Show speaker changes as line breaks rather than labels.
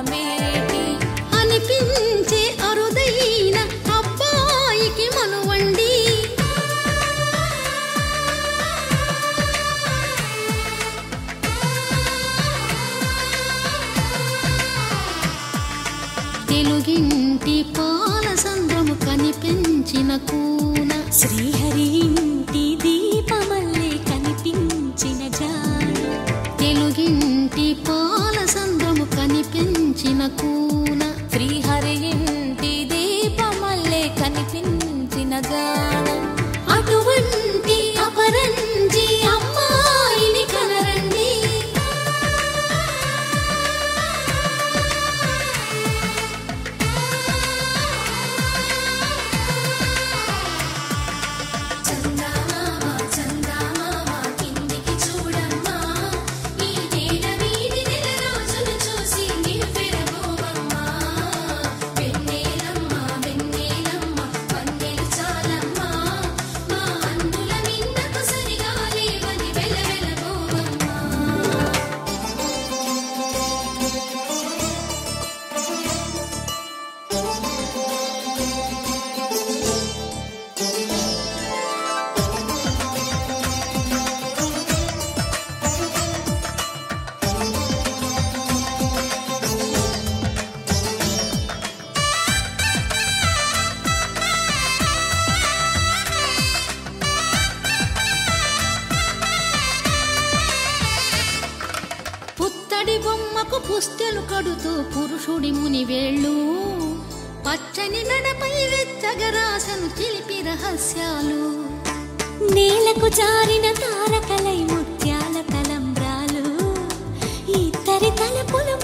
అందమేటి
అనిపించే అరుదైన అబ్బాయికి మనువండి తెలుగింటి పాల సంద్రము కనిపించిన కూన
శ్రీహరి ఇంటి దీపమల్లే కనిపించిన జాడ
తెలుగింటి పాల సంద్రము కనిపించిన కూన
శ్రీహరి ఇంటి దీపమల్లే కనిపించిన జాడ
అటువంటి అపరంజి అమ్మాయిని కనరండి పుత్తడి బొమ్మకు పుస్తెలు కడుతూ పురుషుడి ముని వేళ్ళు పచ్చని నడపై వెచ్చగరాసను చిలిపి రహస్యాలు
నేలకు జారిన తారకలై ముత్యాల తలంబ్రాలు ఇద్దరి తలపులు